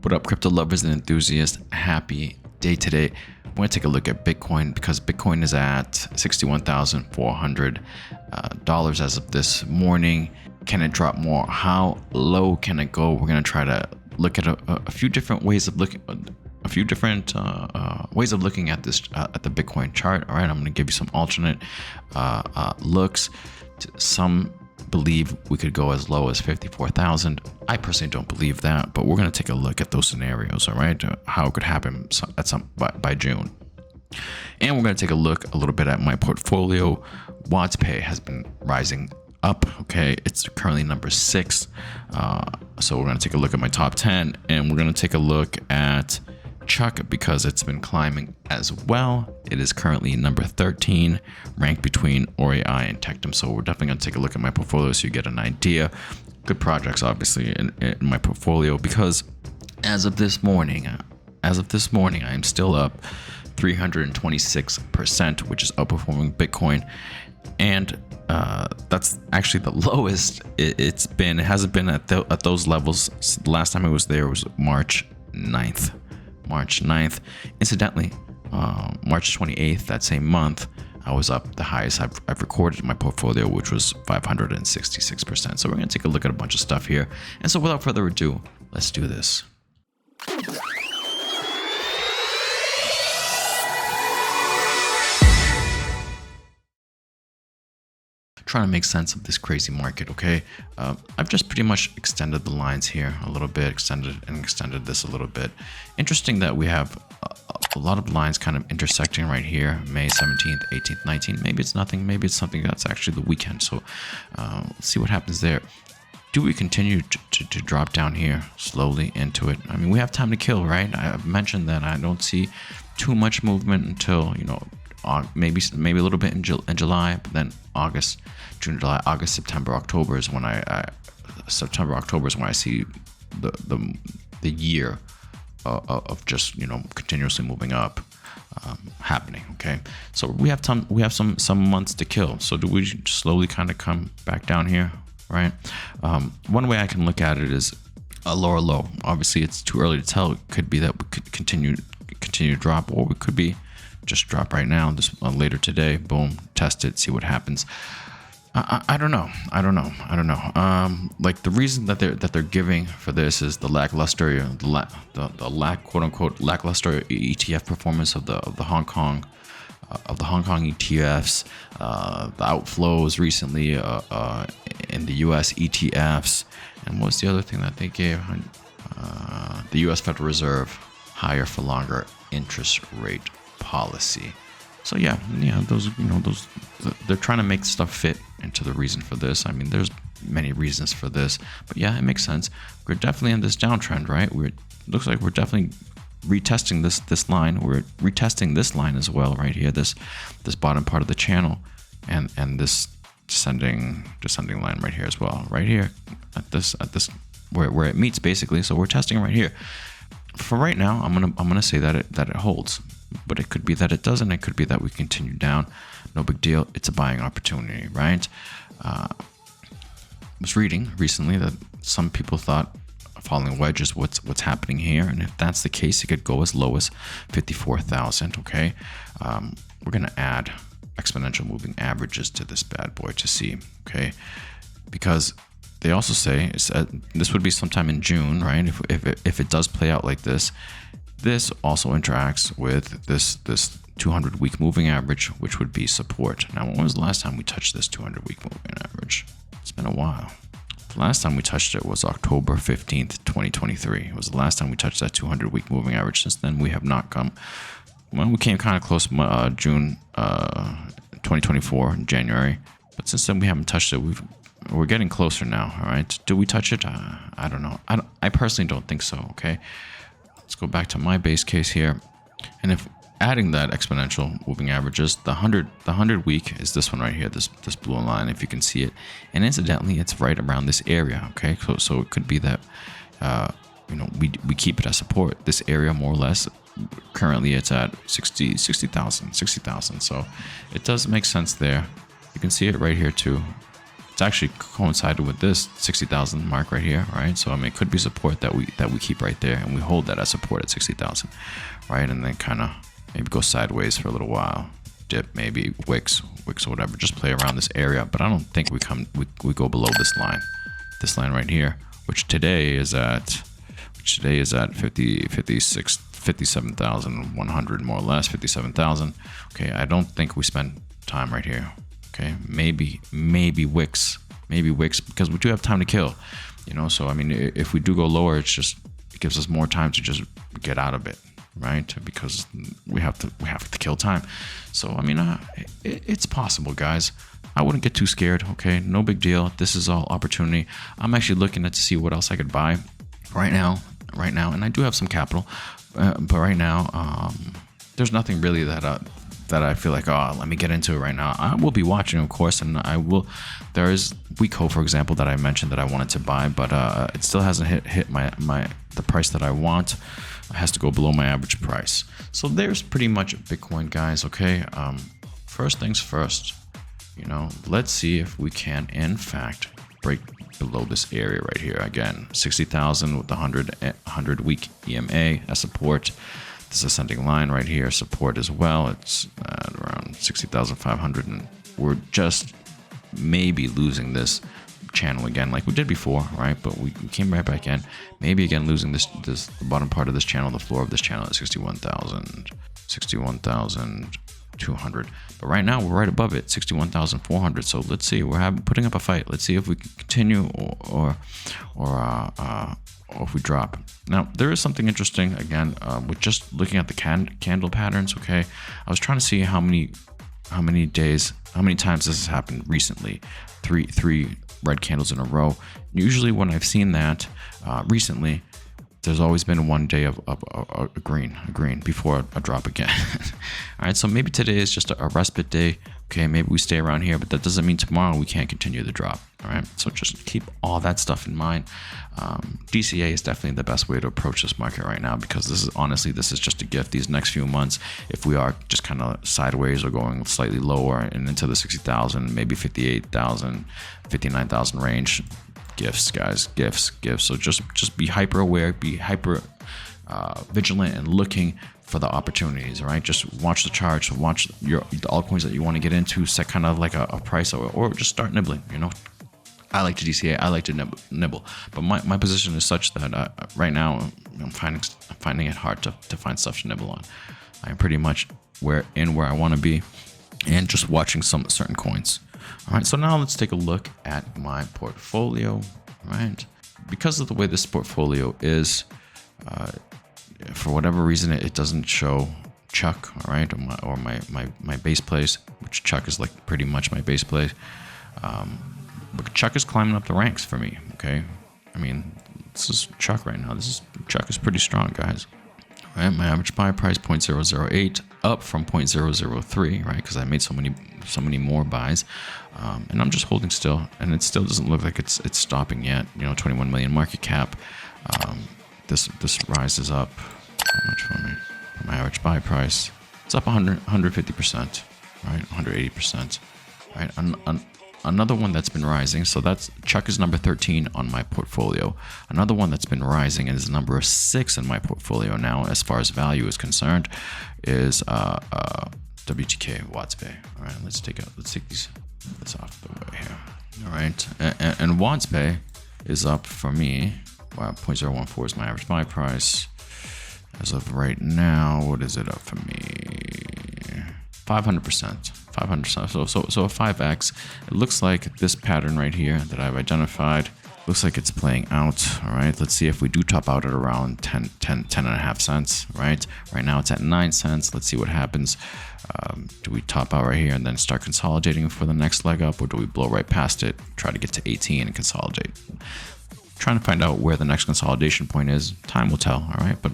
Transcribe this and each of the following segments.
What up, crypto lovers and enthusiasts? Happy day today. We're going to take a look at Bitcoin because Bitcoin is at $61,400 as of this morning. Can it drop more? How low can it go? We're going to try to look at a few different ways of looking, ways of looking at this at the Bitcoin chart. All right, I'm going to give you some alternate looks. Some believe we could go as low as 54,000. I personally don't believe that, but we're going to take a look at those scenarios, all right, how it could happen by June. And we're going to take a look a little bit at my portfolio. Watts Pay has been rising up. Okay, it's currently number 6. So we're going to take a look at my top 10, and we're going to take a look at Chuck because it's been climbing as well. It is currently number 13, ranked between REI and Tectum. So we're definitely going to take a look at my portfolio so you get an idea. Good projects, obviously, in my portfolio, because as of this morning, I am still up 326%, which is outperforming Bitcoin, and that's actually the lowest it's been. It hasn't been at those levels. The last time it was there was March 9th. Incidentally, March 28th, that same month, I was up the highest I've recorded in my portfolio, which was 566%. So we're going to take a look at a bunch of stuff here. And so without further ado, let's do this. Trying to make sense of this crazy market. Okay, I've just pretty much extended the lines here a little bit, extended this a little bit. Interesting that we have a lot of lines kind of intersecting right here, May 17th, 18th, 19th. Maybe it's nothing, maybe it's something that's actually the weekend. So let's see what happens there. Do we continue to drop down here slowly into it? I mean, we have time to kill, right? I've mentioned that I don't see too much movement until, you know, maybe a little bit in July, but then August, June, July, August, September, October is when October is when I see the year of just, you know, continuously moving up happening. Okay, so we have some months to kill. So do we slowly kind of come back down here, right? One way I can look at it is a lower low. Obviously, it's too early to tell. It could be that we could continue to drop, or we could be just drop right now, this later today, boom, test it, see what happens. I don't know. Like the reason that they're giving for this is the lackluster, quote unquote lackluster ETF performance of the Hong Kong ETFs, the outflows recently in the US ETFs, and what's the other thing that they gave? The US Federal Reserve higher for longer interest rate policy. So yeah, those they're trying to make stuff fit into the reason for this. I mean, there's many reasons for this, but yeah, it makes sense. We're definitely in this downtrend, right? Looks like we're definitely retesting this line. We're retesting this line as well, right here. This bottom part of the channel, and this descending line right here as well, right here at this where it meets basically. So we're testing right here. For right now, I'm gonna say that it holds, but it could be that it doesn't. It could be that we continue down. No big deal. It's a buying opportunity, right? I was reading recently that some people thought following Wedge is what's happening here, and if that's the case, it could go as low as 54,000. Okay, we're gonna add exponential moving averages to this bad boy to see. Okay, because they also say this would be sometime in June, right? If it does play out like this, this also interacts with this 200-week moving average, which would be support. Now, when was the last time we touched this 200-week moving average? It's been a while. The last time we touched it was October 15th, 2023. It was the last time we touched that 200-week moving average. Since then, we have not come. Well, we came kind of close June 2024 in January, but since then we haven't touched it. We're getting closer now. All right, do we touch it? I don't know. I personally don't think so. Okay, let's go back to my base case here, and if adding that exponential moving averages, the 100 week is this one right here, this blue line, if you can see it, and incidentally, it's right around this area. Okay, so it could be that we keep it as support. This area more or less. Currently, it's at 60,000. So it does make sense there. You can see it right here too. it's actually coincided with this 60,000 mark right here, right? So I mean, it could be support that we keep right there, and we hold that as support at 60,000, right? And then kind of maybe go sideways for a little while, dip, maybe wicks or whatever, just play around this area. But I don't think we go below this line right here, which today is at 57,100 more or less, 57,000. Okay, I don't think we spend time right here. Okay, maybe wicks, because we do have time to kill, you know. So I mean, if we do go lower, it gives us more time to just get out of it, right? Because we have to kill time. So I mean, it's possible, guys. I wouldn't get too scared. Okay, no big deal. This is all opportunity. I'm actually looking to see what else I could buy right now, and I do have some capital, but right now, there's nothing really that I feel like, oh, let me get into it right now. I will be watching, of course, and there is Weeko, for example, that I mentioned that I wanted to buy, but it still hasn't hit the price that I want. It has to go below my average price. So there's pretty much Bitcoin, guys. Okay, first things first, you know, let's see if we can in fact break below this area right here. Again, 60,000 with the 100 week EMA as support. This ascending line right here, support as well. It's at around 60,500, and we're just maybe losing this channel again, like we did before, right? But we came right back in. Maybe again losing the bottom part of this channel, the floor of this channel at 61,200. But right now we're right above it, 61,400. So let's see. We're putting up a fight. Let's see if we can continue or if we drop. Now there is something interesting again with just looking at the candle patterns. Okay, I was trying to see how many times this has happened recently. Three red candles in a row. Usually when I've seen that recently, there's always been one day of a green before a drop again. All right, so maybe today is just a respite day. Okay, maybe we stay around here, but that doesn't mean tomorrow we can't continue the drop. All right, so just keep all that stuff in mind. DCA is definitely the best way to approach this market right now, because this is just a gift. These next few months, if we are just kind of sideways or going slightly lower and into the 60,000, maybe 58,000, 59,000 range, gifts, guys, gifts. So just be hyper aware, be hyper vigilant, and looking for the opportunities. All right, just watch the charts, watch the altcoins that you want to get into, set kind of like a price, or just start nibbling. You know, I like to DCA, I like to nibble, but my position is such that right now I'm finding it hard to find stuff to nibble on. I'm pretty much where I want to be, and just watching some certain coins. All right, so now let's take a look at my portfolio. Right, because of the way this portfolio is, for whatever reason, it doesn't show Chuck. All right, or my base plays, which Chuck is like pretty much my base play. But Chuck is climbing up the ranks for me. Okay, I mean, this is Chuck right now. Chuck is pretty strong, guys. All right, my average buy price 0.008, up from 0.003, right? Because I made so many more buys, and I'm just holding still, and it still doesn't look like it's stopping yet. You know, 21 million market cap. This rises up. How much for me? My average buy price. It's up 150%, right? 180%, right? Another one that's been rising, so that's Chuck is number 13 on my portfolio. Another one that's been rising and is number 6 in my portfolio now, as far as value is concerned, is WTK WattsPay. All right, let's take this off the way here. All right, and WattsPay is up for me. Wow, 0.014 is my average buy price. As of right now, what is it up for me? 500%. 500%. So a 5x. It looks like this pattern right here that I've identified looks like it's playing out. All right, let's see if we do top out at around 10 and a half cents. Right now it's at 9 cents. Let's see what happens. Do we top out right here and then start consolidating for the next leg up, or do we blow right past it, try to get to 18 and consolidate? Trying to find out where the next consolidation point is. Time will tell. All right, but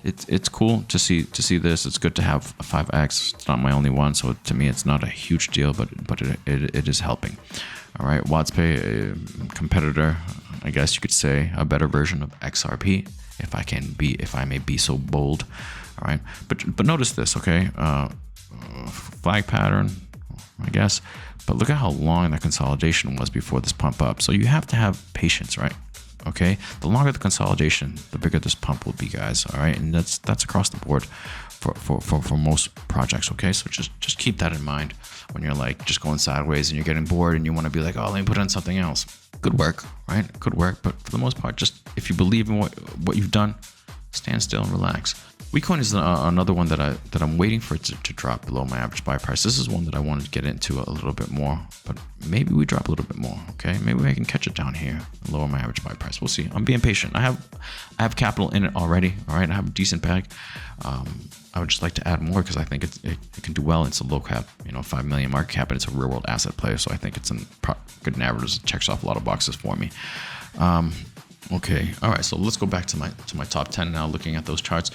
it's cool to see this. It's good to have a 5x. It's not my only one, so to me it's not a huge deal, but it is helping. All right, WattsPay, a competitor, I guess you could say, a better version of XRP, if I may be so bold. All right, but notice this, okay? Flag pattern, I guess, But look at how long that consolidation was before this pump up. So you have to have patience, right? Okay, the longer the consolidation, the bigger this pump will be, guys. All right, and that's across the board for most projects. Okay, so just keep that in mind when you're like just going sideways and you're getting bored and you want to be like, oh, let me put in something else. Good work, right? Good work, but for the most part, just if you believe in what you've done, stand still and relax. Wecoin is another one that I'm waiting for it to drop below my average buy price. This is one that I wanted to get into a little bit more, but maybe we drop a little bit more. Okay, maybe I can catch it down here and lower my average buy price. We'll see. I'm being patient. I have capital in it already. All right, I have a decent bag. I would just like to add more because I think it can do well. It's a low cap, 5 million market cap, and it's a real world asset play. So I think it's a good narrative. It checks off a lot of boxes for me. Okay, all right. So let's go back to my top 10 now. Looking at those charts.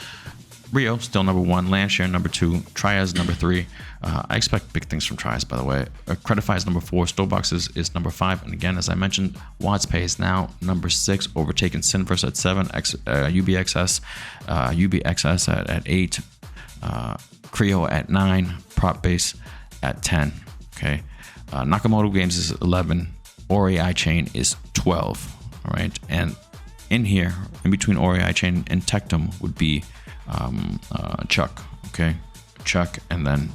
Rio still number 1, Landshare number 2, Trias number 3. I expect big things from Trias, by the way. Credify is number 4, Stobox is number 5, and again, as I mentioned, WattsPay is now number 6, overtaken Synverse at 7, UBXS at 8, Creo at 9, PropBase at 10. Okay, Nakamoto Games is 11, Ori iChain is 12. All right, and in here, in between Ori iChain and Tectum would be Chuck, okay, Chuck, and then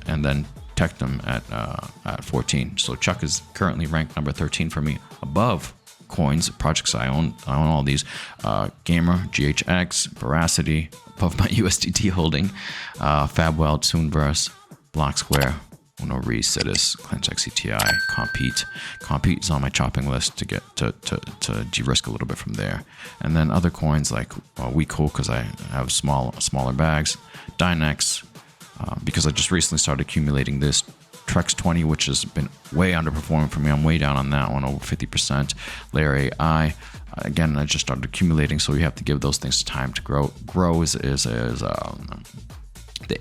Tectum at 14. So Chuck is currently ranked number 13 for me, above coins, projects I own all these, Gamer, GHX, Veracity, above my USDT holding, Fabwell, Toonverse, Block Square, Uno Re, Citus, Clench XCTI, Compete is on my chopping list to get to de-risk a little bit from there. And then other coins like WeCool, because I have smaller bags, Dynex, because I just recently started accumulating this, Trex 20, which has been way underperforming for me. I'm way down on that one, over 50%. Layer AI, again, I just started accumulating, so you have to give those things time to grow. Grow is the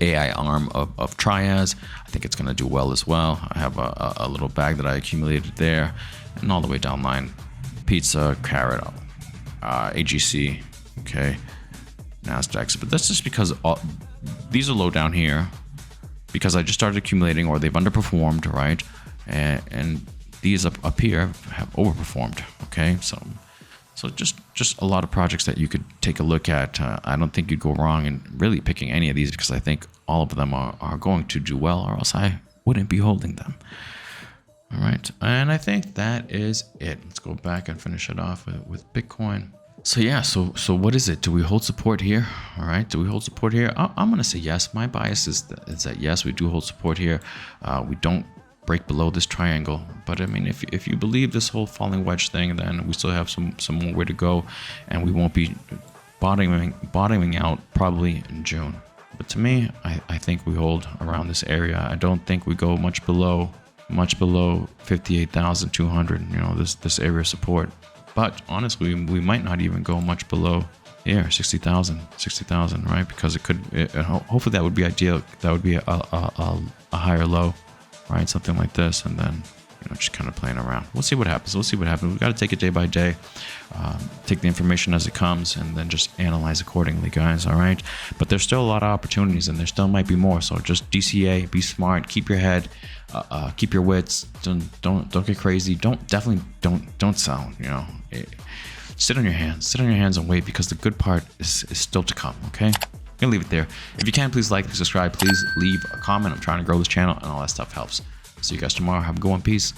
AI arm of Trias. I think it's going to do well as well. I have a little bag that I accumulated there, and all the way down line, Pizza, Carrot, AGC, okay, Nasdaq. But that's just because these are low down here because I just started accumulating, or they've underperformed, right? And these up here have overperformed. Okay, so just a lot of projects that you could take a look at. I don't think you'd go wrong in really picking any of these because I think all of them are going to do well, or else I wouldn't be holding them. All right, and I think that is it. Let's go back and finish it off with Bitcoin. So yeah, so what is it? Do we hold support here? All right, do we hold support here? I'm gonna say yes. My bias is that yes, we do hold support here. We don't break below this triangle, but I mean, if you believe this whole falling wedge thing, then we still have some more way to go, and we won't be bottoming out probably in June. But to me, I think we hold around this area. I don't think we go much below 58,200. This area of support. But honestly, we might not even go much below here, 60,000, right? Because hopefully that would be ideal. That would be a higher low, right? Something like this, and then just kind of playing around. We'll see what happens. We've got to take it day by day, take the information as it comes, and then just analyze accordingly, guys. All right. But there's still a lot of opportunities, and there still might be more. So just DCA, be smart, keep your head, keep your wits. Don't get crazy. Don't sell. Sit on your hands and wait, because the good part is still to come. Okay. I'm gonna leave it there. If you can, please like, please subscribe, please leave a comment. I'm trying to grow this channel, and all that stuff helps. See you guys tomorrow. Have a good one. Peace.